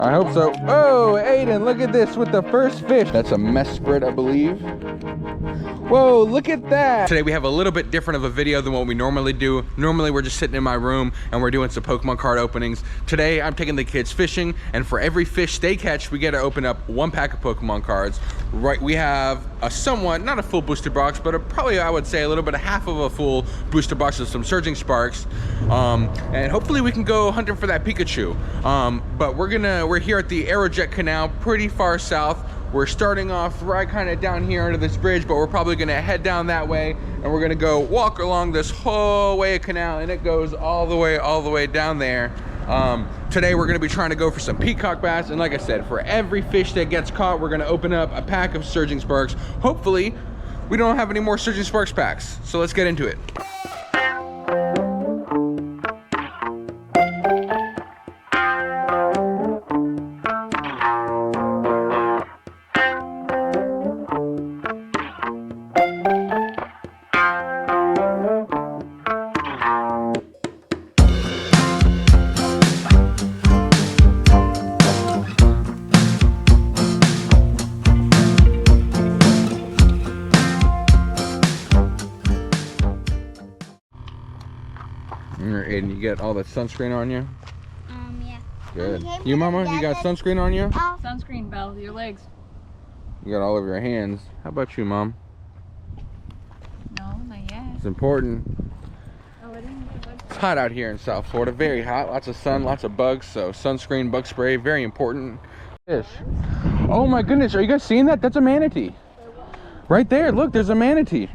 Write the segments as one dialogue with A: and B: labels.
A: I hope so. Oh, Aiden, look at this with the first fish. That's a mess spread, I believe. Whoa, look at that. Today we have a little bit different of a video than what we normally do. Normally we're just sitting in my room and we're doing some Pokemon card openings. Today I'm taking the kids fishing, and for every fish they catch, we get to open up one pack of Pokemon cards. Right, we have a somewhat, not a full booster box, but probably I would say a little bit of half of a full booster box with some Surging Sparks. And hopefully we can go hunting for that Pikachu. But we're here at the Aerojet Canal, pretty far south. We're starting off right kind of down here under this bridge, but we're probably gonna head down that way, and we're gonna go walk along this whole way of canal, and it goes all the way down there. Today we're gonna be trying to go for some peacock bass, and like I said, for every fish that gets caught, we're gonna open up a pack of Surging Sparks. Hopefully, we don't have any more Surging Sparks packs, so let's get into it. Aiden, you get all that sunscreen on you?
B: Yeah.
A: Good. You, Mama, you got sunscreen on you?
C: Sunscreen, Belle, your legs.
A: You got all over your hands. How about you, Mom?
C: No, not yet.
A: It's important.
C: Oh, it didn't get bugs.
A: It's hot out here in South Florida. Very hot. Lots of sun, lots of bugs. So sunscreen, bug spray, very important. Fish. Oh my goodness, are you guys seeing that? That's a manatee. Right there, look, there's a manatee.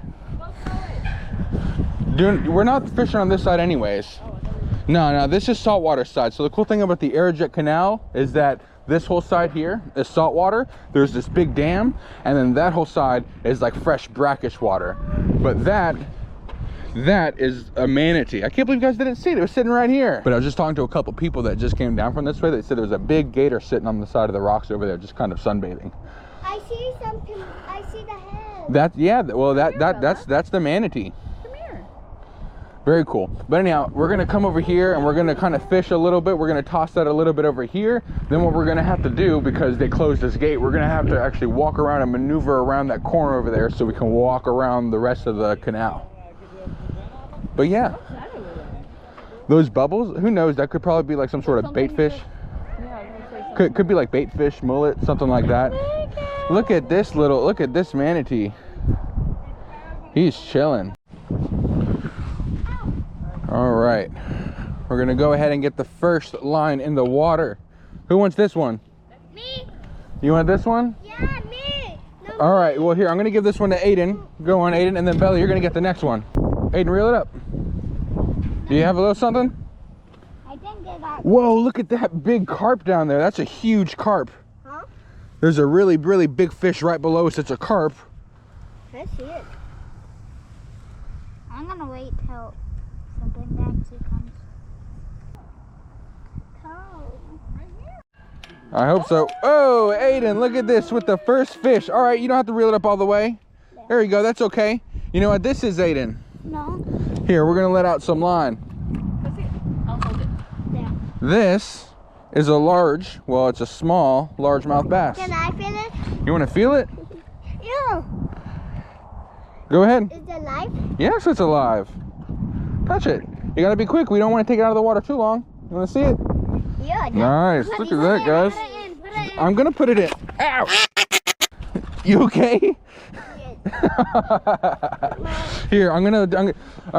A: Dude, we're not fishing on this side anyways. No, this is saltwater side. So the cool thing about the Aerojet Canal is that this whole side here is saltwater. There's this big dam, and then that whole side is like fresh brackish water. But that is a manatee. I can't believe you guys didn't see it. It was sitting right here. But I was just talking to a couple people that just came down from this way. They said there was a big gator sitting on the side of the rocks over there, just kind of sunbathing.
B: I see something. I see the head.
A: That's the manatee. Very cool. But anyhow, we're gonna come over here and we're gonna kind of fish a little bit. We're gonna toss that a little bit over here. Then what we're gonna have to do, because they closed this gate, we're gonna have to actually walk around and maneuver around that corner over there so we can walk around the rest of the canal. But yeah, those bubbles, who knows, that could probably be like some sort of bait fish. Could be like bait fish, mullet, something like that. Look at this manatee. He's chilling. All right, we're gonna go ahead and get the first line in the water. Who wants this one?
B: Me.
A: You want this one?
B: Yeah, me. No,
A: all right, well here, I'm gonna give this one to Aiden. Go on, Aiden, and then Bella, you're gonna get the next one. Aiden, reel it up. Do you have a little something?
B: I think they got.
A: Whoa, look at that big carp down there. That's a huge carp.
B: Huh?
A: There's a really big fish right below us. It's a carp.
B: I see it. I'm gonna wait till something actually comes.
A: I hope so. Oh, Aiden, look at this with the first fish. All right, you don't have to reel it up all the way. There you go, that's okay. You know what this is, Aiden?
B: No.
A: Here, we're gonna let out some line.
C: I'll hold it.
B: Yeah.
A: This is a large, well, it's a small largemouth bass.
B: Can I feel it?
A: You wanna feel it?
B: Yeah.
A: Go ahead.
B: Is it alive?
A: Yes, it's alive. Touch it. You gotta be quick. We don't want to take it out of the water too long. You wanna see it?
B: Yeah.
A: Nice. Look at that, guys. I'm gonna put it in. Ow! You okay? Here, all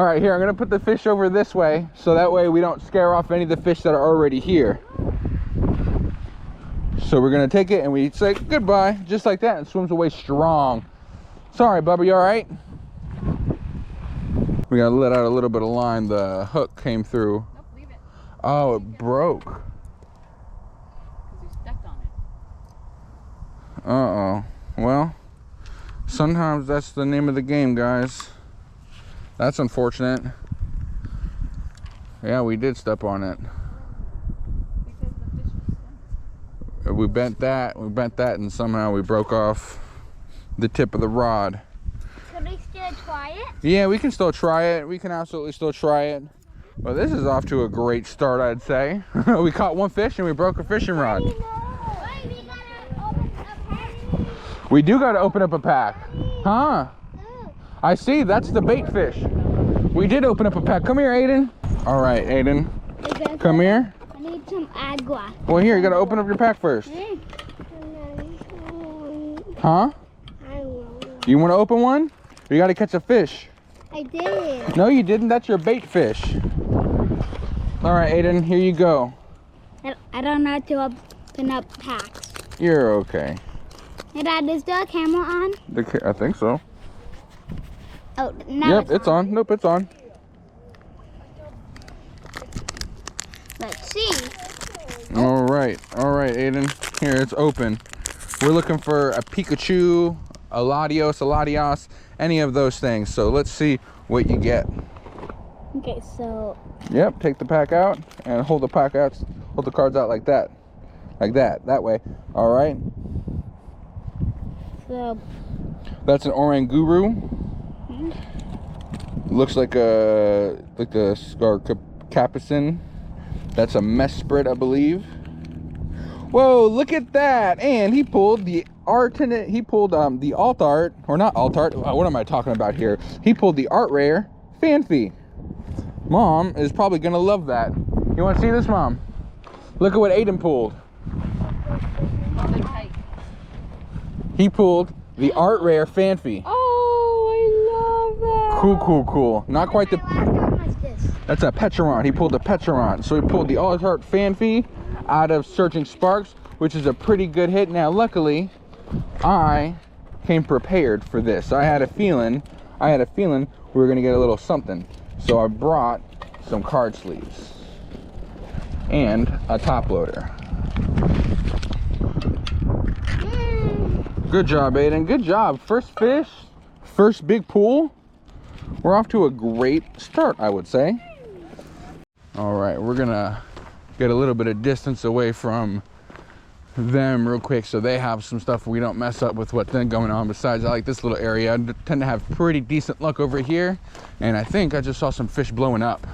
A: right, here, I'm gonna put the fish over this way, so that way we don't scare off any of the fish that are already here. So we're gonna take it and we say goodbye, just like that, and it swims away strong. Sorry, Bubba, you all right? We gotta let out a little bit of line. The hook came through.
C: Nope, leave it.
A: Oh, it broke.
C: Because you stepped on it.
A: Uh-oh. Well, sometimes that's the name of the game, guys. That's unfortunate. Yeah, we did step on it.
C: Because the fish was
A: We bent that, and somehow we broke off the tip of the rod.
B: Can we still try it?
A: Yeah, we can still try it. We can absolutely still try it. Well, this is off to a great start, I'd say. We caught one fish and we broke a fishing rod.
B: Wait, we gotta open a pack.
A: We do got to open up a pack. Huh?
B: Look.
A: I see, that's the bait fish. We did open up a pack. Come here, Aiden. All right, Aiden. Come here.
B: I need some agua.
A: Well, here, you got to open up your pack first. Huh? You want to open one? You got to catch a fish.
B: I did.
A: No, you didn't. That's your bait fish. All right, Aiden, here you go.
B: I don't know how to open up packs.
A: You're okay.
B: Hey, Dad, is the camera on?
A: I think so.
B: Oh, no.
A: Yep, it's on. Nope, it's on.
B: Let's see.
A: All right, Aiden. Here, it's open. We're looking for a Pikachu, a Latios, any of those things. So let's see what you get.
B: Okay, so.
A: Yep, take the pack out and hold the pack out, hold the cards out like that. Like that way. All right.
B: So.
A: That's an Oranguru. Looks like a Capucin. That's a Mesprit, I believe. Whoa, look at that! And he pulled the the alt art, or not alt art. What am I talking about here? He pulled the art rare Fanfi. Mom is probably gonna love that. You want to see this, Mom? Look at what Aiden pulled. He pulled the art rare Fanfi.
C: Oh, I love that.
A: Cool. Not quite the. That's a Petron. He pulled a Petron. So he pulled the alt art Fanfi out of Searching Sparks, which is a pretty good hit. Now, luckily, I came prepared for this. I had a feeling we were gonna get a little something. So I brought some card sleeves and a top loader. Good job, Aiden. Good job. First fish, first big pool. We're off to a great start, I would say. All right, we're gonna get a little bit of distance away from them real quick so they have some stuff we don't mess up with what's then going on. Besides, I like this little area. I tend to have pretty decent luck over here, and I think I just saw some fish blowing up.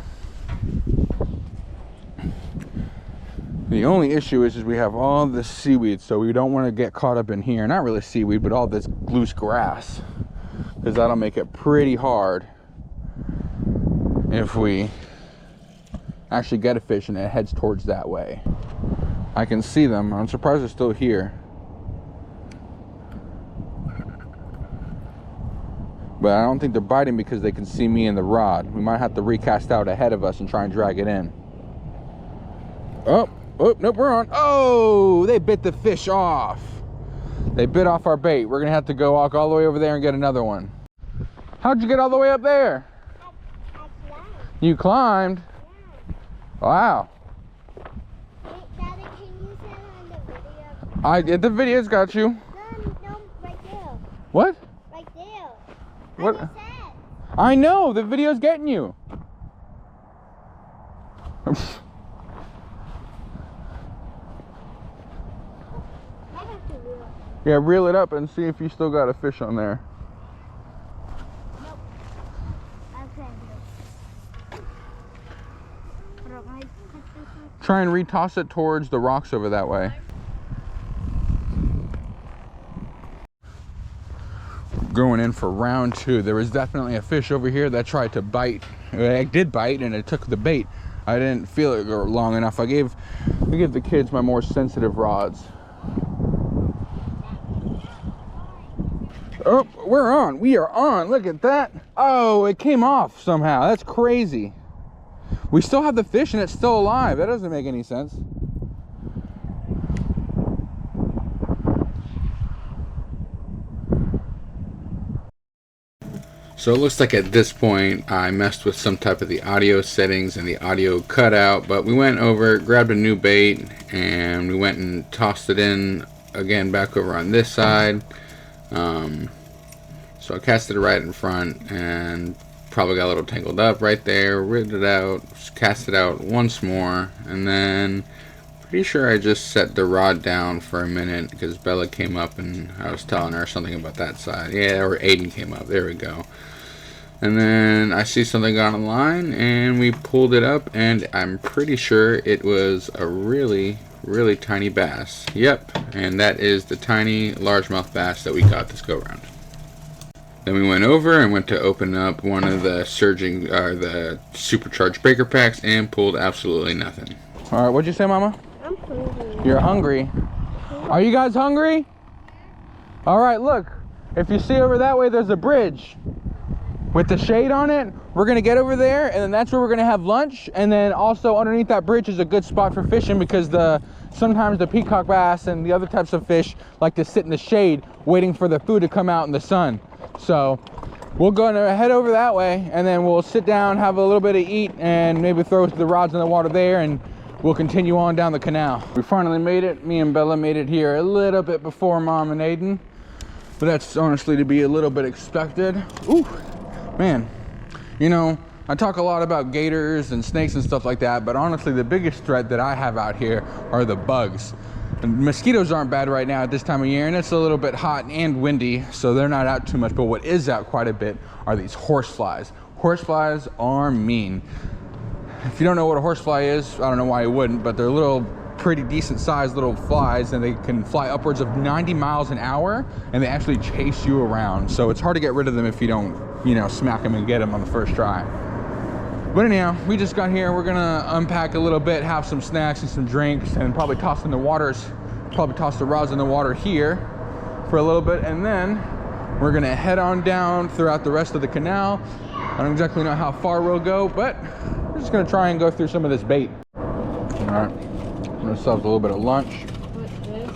A: The only issue is we have all this seaweed, so we don't want to get caught up in here. Not really seaweed, but all this loose grass, because that'll make it pretty hard if we actually get a fish and it heads towards that way. I can see them. I'm surprised they're still here. But I don't think they're biting because they can see me in the rod. We might have to recast out ahead of us and try and drag it in. Oh, nope, we're on. Oh, they bit the fish off. They bit off our bait. We're gonna have to go walk all the way over there and get another one. How'd you get all the way up there?
B: I climbed.
A: You climbed?
B: Yeah.
A: Wow.
B: Wait, Daddy, can you say on the video?
A: The video's got you.
B: No, right there.
A: What?
B: Right there.
A: What?
B: I just said.
A: I know, the video's getting you.
B: I have to reel.
A: Yeah, reel it up and see if you still got a fish on there.
B: Nope. Okay. I don't like cut this up.
A: Try and retoss it towards the rocks over that way. Going in for round two. There was definitely a fish over here that tried to bite. It did bite and it took the bait. I didn't feel it long enough. I gave the kids my more sensitive rods. Oh, we're on. We are on. Look at that. Oh, it came off somehow. That's crazy. We still have the fish and it's still alive. That doesn't make any sense. So it looks like at this point I messed with some type of the audio settings and the audio cutout, but we went over, grabbed a new bait, and we went and tossed it in again back over on this side. So I casted it right in front and probably got a little tangled up right there, ripped it out, cast it out once more, and then pretty sure I just set the rod down for a minute because Bella came up and I was telling her something about that side. Yeah, or Aiden came up. There we go. And then I see something online and we pulled it up, and I'm pretty sure it was a really tiny bass. Yep, and that is the tiny largemouth bass that we got this go round. Then we went over and went to open up one of the the supercharged breaker packs and pulled absolutely nothing. All right, what'd you say, Mama?
B: I'm hungry.
A: You're hungry? Are you guys hungry? All right, look, if you see over that way, there's a bridge with the shade on it. We're gonna get over there, and then that's where we're gonna have lunch. And then also underneath that bridge is a good spot for fishing, because sometimes the peacock bass and the other types of fish like to sit in the shade waiting for the food to come out in the sun. So we're gonna head over that way, and then we'll sit down, have a little bit of eat, and maybe throw the rods in the water there, and we'll continue on down the canal. We finally made it. Me and Bella made it here a little bit before Mom and Aiden, but that's honestly to be a little bit expected. Ooh, man, you know, I talk a lot about gators and snakes and stuff like that, but honestly the biggest threat that I have out here are the bugs. And mosquitoes aren't bad right now at this time of year, and it's a little bit hot and windy, so they're not out too much. But what is out quite a bit are these horseflies. Horseflies are mean. If you don't know what a horsefly is, I don't know why you wouldn't, but they're little, pretty decent sized little flies, and they can fly upwards of 90 miles an hour, and they actually chase you around. So it's hard to get rid of them if you don't, you know, smack them and get them on the first try. But anyhow, we just got here. We're gonna unpack a little bit, have some snacks and some drinks, and probably toss the rods in the water here for a little bit, and then we're gonna head on down throughout the rest of the canal. I don't exactly know how far we'll go, but we're just gonna try and go through some of this bait. All right, give ourselves a little bit of lunch.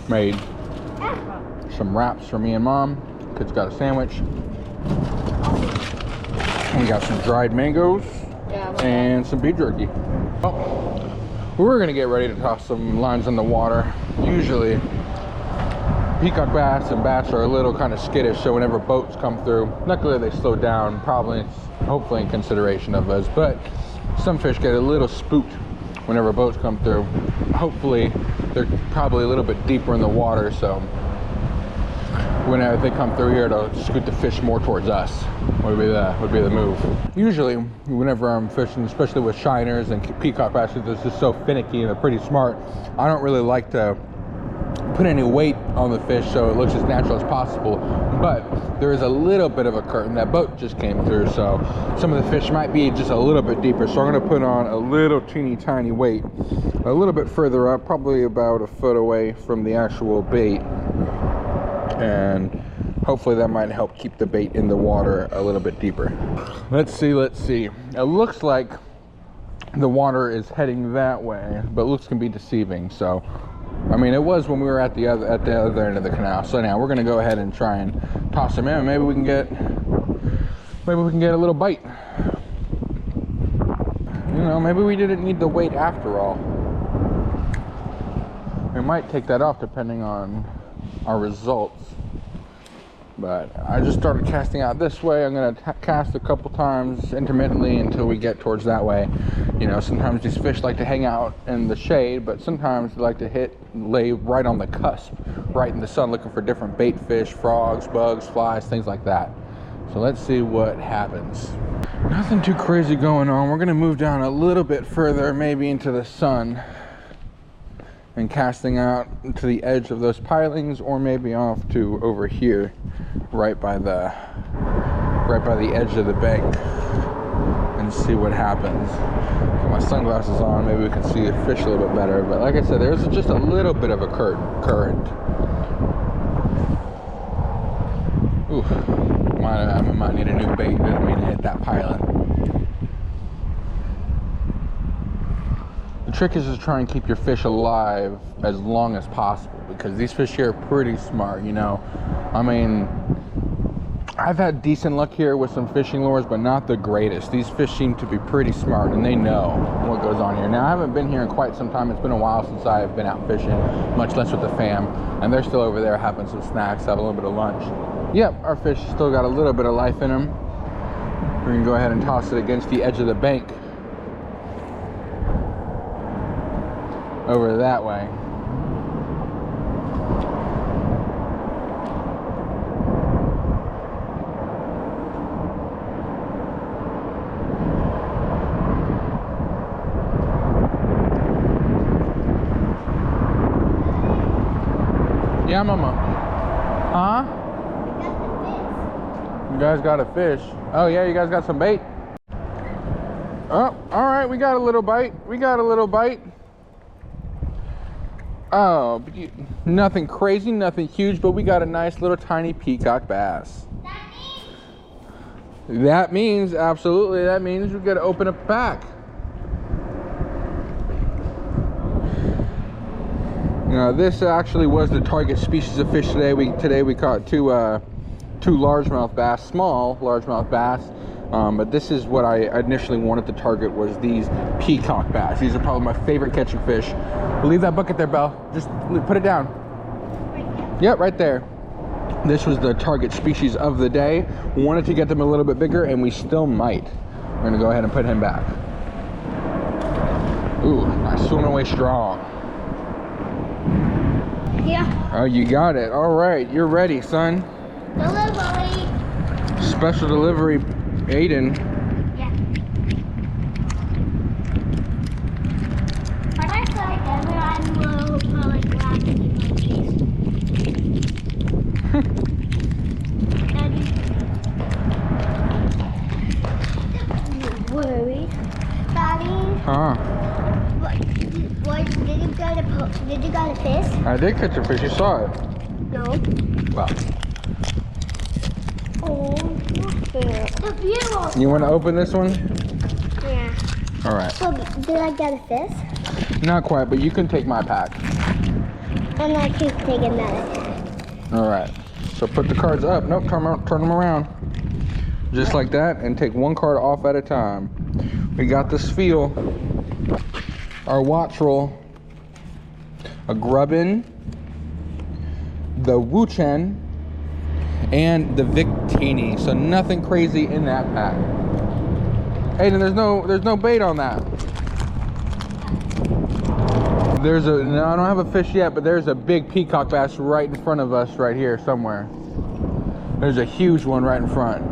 A: Made some wraps for me and Mom. Kids got a sandwich. We got some dried mangoes and some beef jerky. Oh, we're gonna get ready to toss some lines in the water. Usually peacock bass and bass are a little kind of skittish, so whenever boats come through, luckily they slow down, hopefully in consideration of us, but some fish get a little spooked whenever boats come through. Hopefully they're probably a little bit deeper in the water, so whenever they come through here, to scoot the fish more towards us would be the move. Usually, whenever I'm fishing, especially with shiners and peacock bass, they're just so finicky and they're pretty smart, I don't really like to put any weight on the fish so it looks as natural as possible. But there is a little bit of a curtain. That boat just came through, so some of the fish might be just a little bit deeper. So I'm gonna put on a little teeny tiny weight a little bit further up, probably about a foot away from the actual bait. And hopefully that might help keep the bait in the water a little bit deeper. Let's see. It looks like the water is heading that way, but looks can be deceiving. So, I mean, it was when we were at the other end of the canal. So now we're gonna go ahead and try and toss them in. Maybe we can get a little bite. You know, maybe we didn't need the weight after all. We might take that off depending on our results. But I just started casting out this way. I'm gonna cast a couple times intermittently until we get towards that way. You know, sometimes these fish like to hang out in the shade, but sometimes they like to lay right on the cusp, right in the sun, looking for different bait fish, frogs, bugs, flies, things like that. So let's see what happens. Nothing too crazy going on. We're gonna move down a little bit further, maybe into the sun, and casting out to the edge of those pilings, or maybe off to over here, right by the edge of the bank, and see what happens. Put my sunglasses on, maybe we can see the fish a little bit better. But like I said, there's just a little bit of a current. Ooh, I might need a new bait. Didn't mean to hit that piling. The trick is to try and keep your fish alive as long as possible, because these fish here are pretty smart, you know. I mean, I've had decent luck here with some fishing lures, but not the greatest. These fish seem to be pretty smart, and they know what goes on here. Now, I haven't been here in quite some time. It's been a while since I've been out fishing, much less with the fam, and they're still over there having some snacks, having a little bit of lunch. Yep, our fish still got a little bit of life in them. We're gonna go ahead and toss it against the edge of the bank over that way. Yeah, mama. Huh? You guys got a fish. Oh yeah, you guys got some bait. Oh, all right, we got a little bite. We got a little bite. Oh, nothing crazy, nothing huge, but we got a nice little tiny peacock bass. That means, absolutely, that means we gotta open a pack. Now, this actually was the target species of fish today. Today we caught two largemouth bass, small largemouth bass. But this is what I initially wanted to target, was these peacock bass. These are probably my favorite catching fish. Leave that bucket there, Belle. Just put it down. Yep, right there. This was the target species of the day. Wanted to get them a little bit bigger, and we still might. We're gonna go ahead and put him back. Ooh, nice, swimming away strong.
B: Yeah.
A: Oh, you got it. All right, you're ready, son.
B: Delivery.
A: Special delivery, Aiden.
B: Yeah. When I saw it, I will probably grab it in my face. Daddy. Worried. Daddy.
A: Huh?
B: Did you get a fish?
A: I did catch a fish. You saw it.
B: No.
A: Wow.
B: Oh, the view.
A: You want to open this one?
B: Yeah.
A: All right.
B: So, did I get a fish?
A: Not quite, but you can take my pack.
B: And I keep taking that.
A: All right. So put the cards up. Nope, turn them around. Just like that, and take one card off at a time. We got the Spiel, our watch roll, a Grubbin, the Wuchen, and the Victini. So nothing crazy in that pack. Aiden, there's no bait on that. No, I don't have a fish yet, but there's a big peacock bass right in front of us right here somewhere. There's a huge one right in front.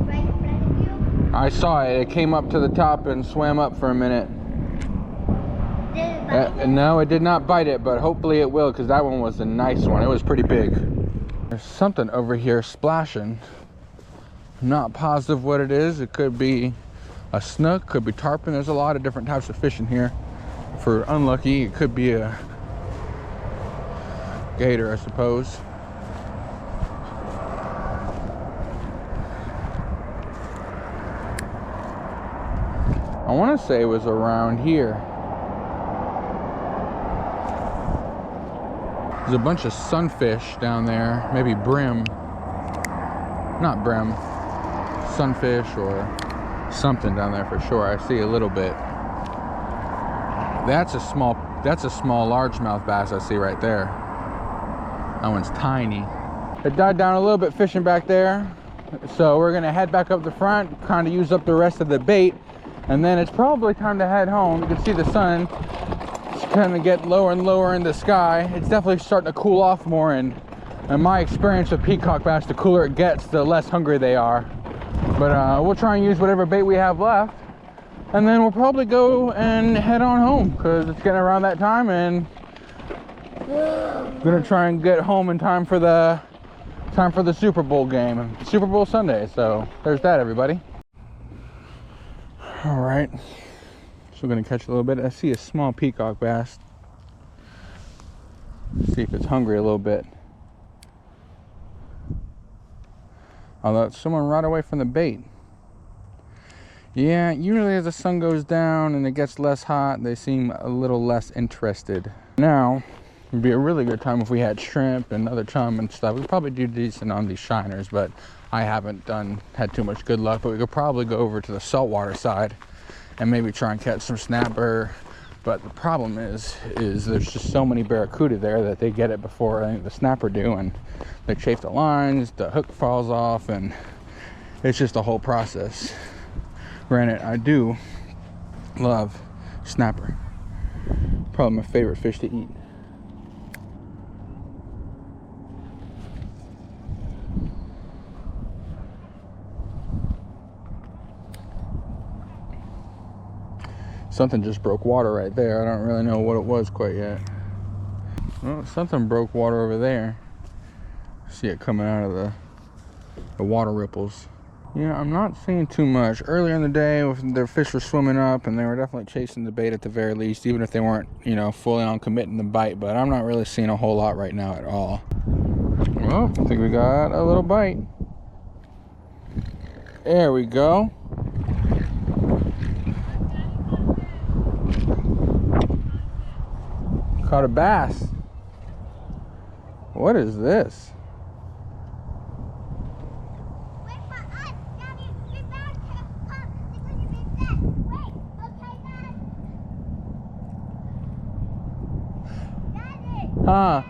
B: Right in front of you?
A: I saw it. It came up to the top and swam up for a minute.
B: Did it bite it?
A: No, it did not bite it, but hopefully it will, because that one was a nice one. It was pretty big. There's something over here splashing. I'm not positive what it is. It could be a snook, could be tarpon. There's a lot of different types of fish in here. For unlucky, it could be a gator, I suppose. I want to say it was around here. There's a bunch of sunfish down there, maybe brim. Not brim, sunfish or something down there for sure. I see a little bit. That's a small largemouth bass I see right there. That one's tiny. It died down a little bit fishing back there. So we're gonna head back up the front, kind of use up the rest of the bait. And then it's probably time to head home. You can see the sun kind of get lower and lower in the sky. It's definitely starting to cool off more, and in my experience with peacock bass, the cooler it gets, the less hungry they are. But we'll try and use whatever bait we have left, and then we'll probably go and head on home, because it's getting around that time, and I'm gonna try and get home in time for the Super Bowl game, Super Bowl Sunday. So there's that, everybody. All right, so we're gonna catch a little bit. I see a small peacock bass. See if it's hungry a little bit. Although it's someone right away from the bait. Yeah, usually as the sun goes down and it gets less hot, they seem a little less interested. Now would be a really good time if we had shrimp and other chum and stuff. We'd probably do decent on these shiners, but I haven't had too much good luck. But we could probably go over to the saltwater side and maybe try and catch some snapper. But the problem is there's just so many barracuda there that they get it before I think the snapper do, and they chafe the lines, the hook falls off, and it's just a whole process. Granted, I do love snapper. Probably my favorite fish to eat. Something just broke water right there. I don't really know what it was quite yet. Oh, something broke water over there. See it coming out of the water ripples. Yeah, I'm not seeing too much. Earlier in the day, their fish were swimming up, and they were definitely chasing the bait at the very least, even if they weren't, you know, fully on committing the bite. But I'm not really seeing a whole lot right now at all. Well, I think we got a little bite. There we go. Caught a bass. What is this?
B: Wait for us, Daddy. We're back to it's going to be set. Wait, okay, Dad. Daddy.
A: Huh?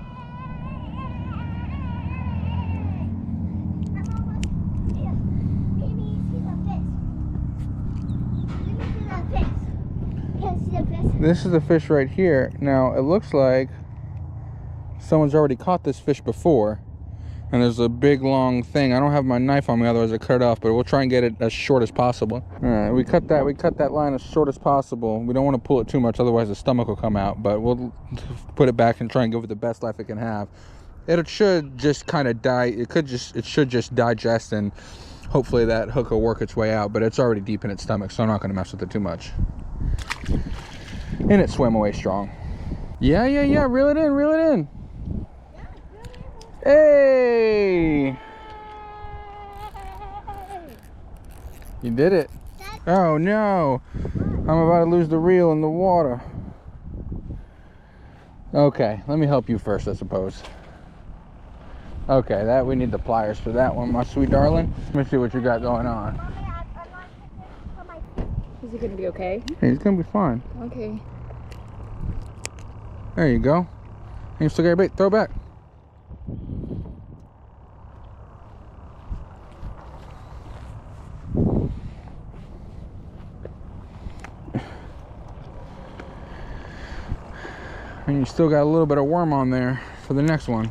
B: I'm almost here. Baby, see the fish. Let me see the fish. Can you see the fish?
A: This is the fish right here. Now, it looks like someone's already caught this fish before. And there's a big long thing. I don't have my knife on me, otherwise I cut it off, but we'll try and get it as short as possible. All right, we cut that line as short as possible. We don't want to pull it too much, otherwise the stomach will come out, but we'll put it back and try and give it the best life it can have. It should just kind of die. It should just digest, and hopefully that hook will work its way out, but it's already deep in its stomach, so I'm not going to mess with it too much. And it swam away strong. Yeah, reel it in. Hey! You did it. Oh no! I'm about to lose the reel in the water. Okay, let me help you first, I suppose. Okay, that we need the pliers for that one, my sweet darling. Let me see what you got going on.
C: Is he gonna be okay?
A: Hey, he's gonna be fine.
C: Okay.
A: There you go. And you still got your bait. Throw it back. And you still got a little bit of worm on there for the next one.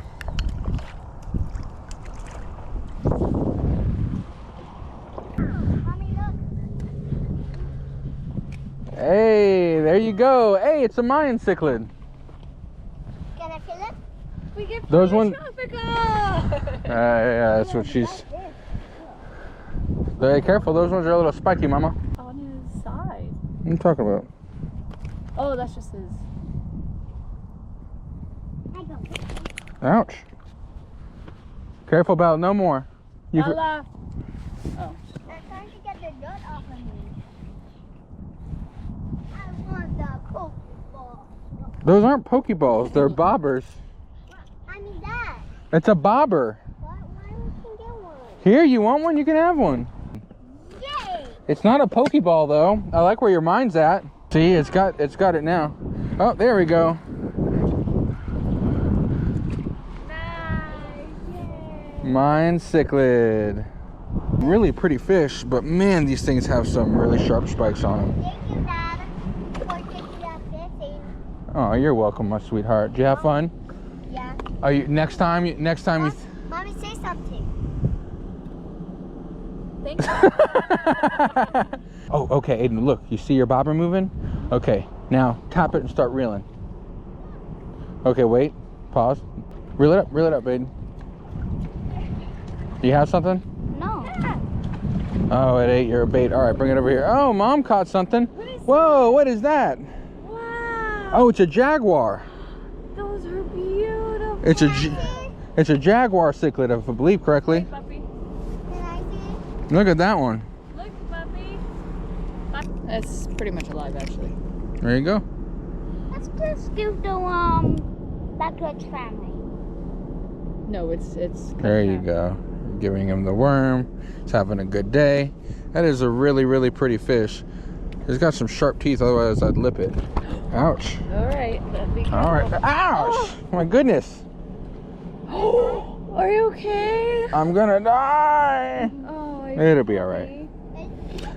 B: Mommy, look.
A: Hey, there you go. Hey, it's a Mayan cichlid.
B: Can I feel it?
C: We get
A: Those one.
C: tropical.
A: Yeah, that's what she's. Very careful. Those ones are a little spiky, Mama.
C: On his side.
A: What are you talking about?
C: Oh, that's just his.
B: I go.
A: Ouch. Careful about no more. You could-
C: Ella. Oh.
B: I'm trying to get the dirt off of me. I want the Pokeball.
A: Those aren't Pokeballs. They're bobbers.
B: I need that.
A: It's a bobber.
B: Why we can get one?
A: Here, you want one? You can have one.
B: Yay!
A: It's not a Pokeball though. I like where your mind's at. See, it's got it now. Oh, there we go.
B: Nice. Yay.
A: Mayan cichlid. Really pretty fish, but man, these things have some really sharp spikes on them.
B: Thank you, Dad, for taking that fishing.
A: Oh, you're welcome, my sweetheart. Did you have fun?
B: Yeah.
A: Are you next time you
B: Mommy, say something.
C: Thank you.
A: Oh, okay, Aiden, look, you see your bobber moving? Okay, now tap it and start reeling. Okay, wait, pause. Reel it up, Aiden. Do you have something?
B: No.
A: Oh, it ate your bait. All right, bring it over here. Oh, Mom caught something. Whoa, what is that?
C: Wow.
A: Oh, it's a jaguar.
C: Those are beautiful.
A: It's a jaguar cichlid, if I believe correctly.
C: Hey, puppy.
B: Can I see?
A: Look at that one.
C: Look, puppy. That's pretty much alive, actually.
A: There you go.
B: Let's just give the backwoods family.
C: No, it's.
A: There you go. Giving him the worm. He's having a good day. That is a really, really pretty fish. It's got some sharp teeth, otherwise I'd lip it. Ouch.
C: All right. Be careful.
A: All right. Ouch!
C: Oh.
A: My goodness.
C: Are you okay?
A: I'm gonna die.
C: Oh,
A: It'll be all right.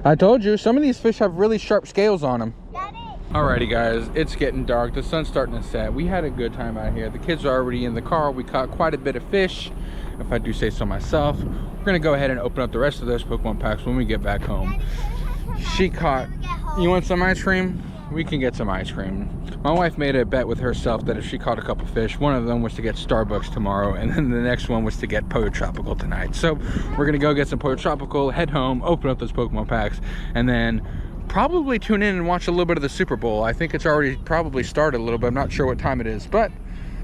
A: I told you, some of these fish have really sharp scales on them.
B: Daddy.
A: Alrighty guys, it's getting dark. The sun's starting to set. We had a good time out here. The kids are already in the car. We caught quite a bit of fish, if I do say so myself. We're gonna go ahead and open up the rest of those Pokemon packs when we get back home.
B: Daddy, can we have some
A: She
B: ice cream
A: caught.
B: when we get home?
A: You want some ice cream? We can get some ice cream. My wife made a bet with herself that if she caught a couple fish, one of them was to get Starbucks tomorrow, and then the next one was to get Pollo Tropical tonight. So we're gonna go get some Pollo Tropical, head home, open up those Pokemon packs, and then probably tune in and watch a little bit of the Super Bowl. I think it's already probably started a little bit. I'm not sure what time it is, but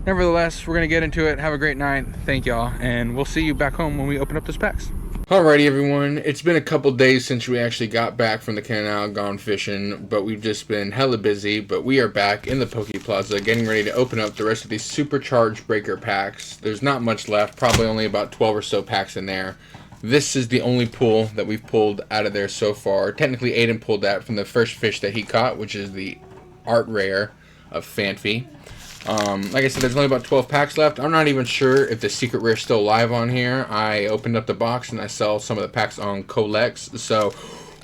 A: nevertheless, we're gonna get into it. Have a great night. Thank y'all, and we'll see you back home when we open up those packs. Alrighty, everyone. It's been a couple days since we actually got back from the canal, gone fishing, but we've just been hella busy. But we are back in the Poke Plaza, getting ready to open up the rest of these supercharged breaker packs. There's not much left, probably only about 12 or so packs in there. This is the only pull that we've pulled out of there so far. Technically, Aiden pulled that from the first fish that he caught, which is the Art Rare of Phanpy. Like I said, there's only about 12 packs left. I'm not even sure if the secret rare is still live on here. I opened up the box and I saw some of the packs on Colex, so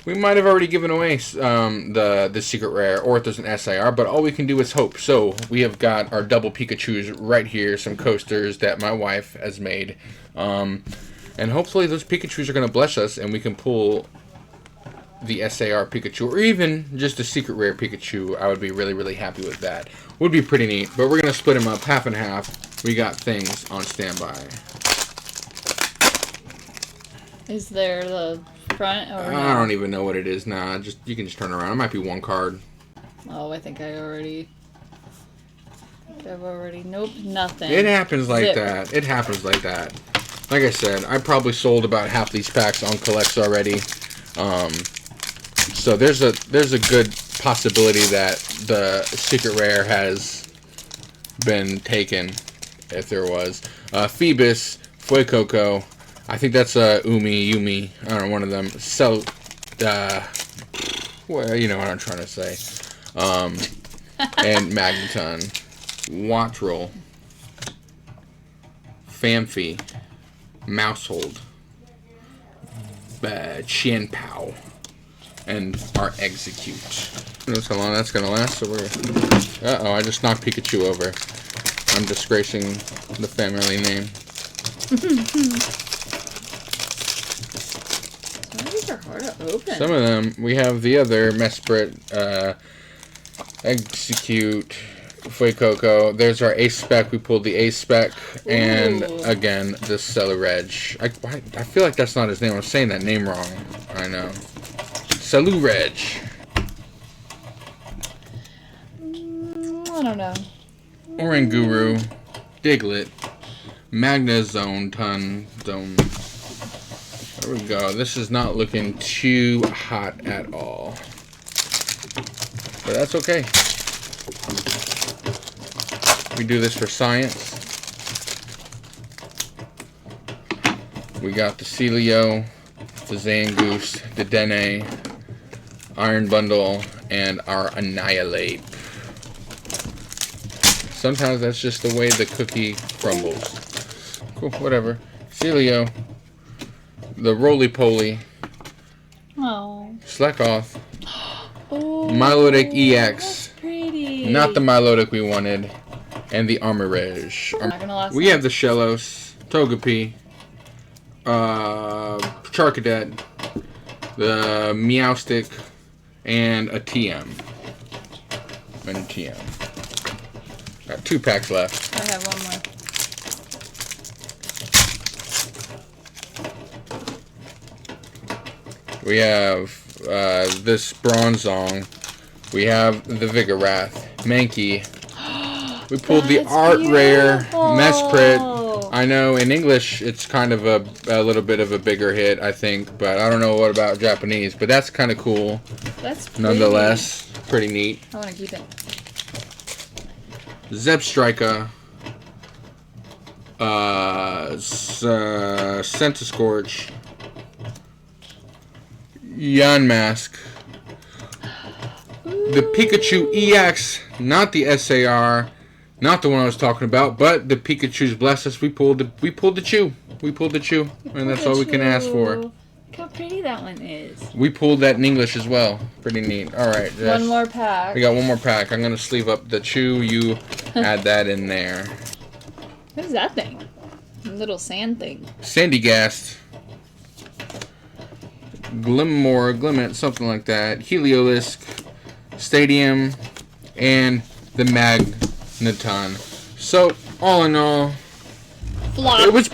A: we might have already given away the secret rare, or if there's an SIR, but all we can do is hope. So we have got our double Pikachus right here, some coasters that my wife has made, and hopefully those Pikachus are going to bless us and we can pull the SAR Pikachu, or even just a secret rare Pikachu. I would be really, really happy with that. Would be pretty neat, but we're going to split them up half and half. We got things on standby.
C: Is there the front or no?
A: I don't even know what it is now. You can just turn around. It might be one card.
C: Oh, I think I've already, nope, nothing.
A: It happens like
C: Zip.
A: that. It happens like that. Like I said, I probably sold about half these packs on Collects already. So there's a good possibility that the secret rare has been taken, if there was. Phoebus, Fuecoco, I think that's Yumi, I don't know, one of them. Well, you know what I'm trying to say. And Magneton, Wattrel, Phanpy, Mousehold, Chien-Pao, and our Execute. Who knows how long that's gonna last? So uh-oh, I just knocked Pikachu over. I'm disgracing the family name.
C: Some of these are hard to open.
A: Some of them, we have the other Mesprit, Execute, Fuecoco. There's our Ace Spec. We pulled the Ace Spec. And again, the Celureg. I feel like that's not his name. I'm saying that name wrong. I know. Celureg.
C: I don't know.
A: Oranguru, Diglett, Magnezone, Zone. There we go. This is not looking too hot at all. But that's okay. We do this for science. We got the Celio, the Zangoose, the Dene, Iron Bundle, and our Annihilate. Sometimes that's just the way the cookie crumbles. Cool, whatever. Celio, the Roly-Poly,
C: Oh.
A: Slackoth,
C: Oh.
A: Milotic EX,
C: That's pretty.
A: not the Milotic we wanted, and the Armorage.
C: Not gonna last
A: We
C: long.
A: have the Shellos, Togepi, Charcadet, the Meowstic, and a TM. And a TM. Got 2 packs left.
C: I have one more.
A: We have this Bronzong. We have the Vigoroth, Mankey. We pulled the
C: That's
A: Art Rare,
C: beautiful.
A: Mesprit. I know in English it's kind of a little bit of a bigger hit, I think, but I don't know what about Japanese, but that's kind of cool.
C: That's pretty.
A: Nonetheless, pretty neat.
C: I want to keep it.
A: Zebstrika, Centiskorch, Yanmask, the Pikachu EX, not the SAR, not the one I was talking about, but the Pikachu's bless us. We pulled the Chew. We pulled the Chew, and that's all we can ask for.
C: Look how pretty that one is.
A: We pulled that in English as well. Pretty neat. All right, Jess.
C: One more pack.
A: We got one more pack. I'm gonna sleeve up the Chew. You add that in there.
C: What is that thing? A little sand thing.
A: Sandygast, Glimmore, Glimmet, something like that. Heliolisk, Stadium, and the Magneton. So, all in all,
C: Flop.
A: it was,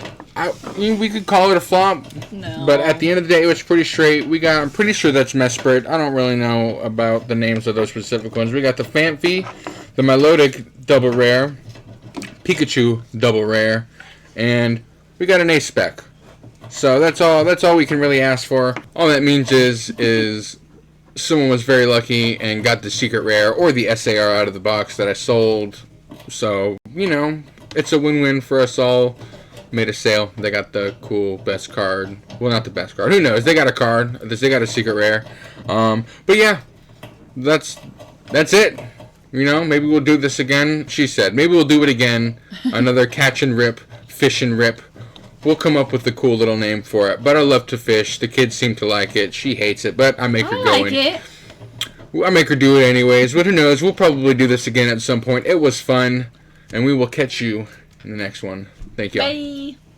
A: we could call it a flop.
C: No.
A: But at the end of the day, it was pretty straight. I'm pretty sure that's Mesprit. I don't really know about the names of those specific ones. We got the Phanpy, the Milotic double rare, Pikachu double rare, and we got an A-Spec. So that's all we can really ask for. All that means is someone was very lucky and got the secret rare or the SAR out of the box that I sold. So, you know, it's a win-win for us all. Made a sale. They got the cool best card. Well, not the best card. Who knows? They got a card. They got a secret rare. But yeah, that's it. You know, maybe we'll do this again. She said, maybe we'll do it again. Another catch and rip, fish and rip. We'll come up with a cool little name for it. But I love to fish. The kids seem to like it. She hates it, but I make her go in.
C: I like it.
A: I make her do it anyways. But who knows? We'll probably do this again at some point. It was fun, and we will catch you in the next one. Thank you.
C: Bye.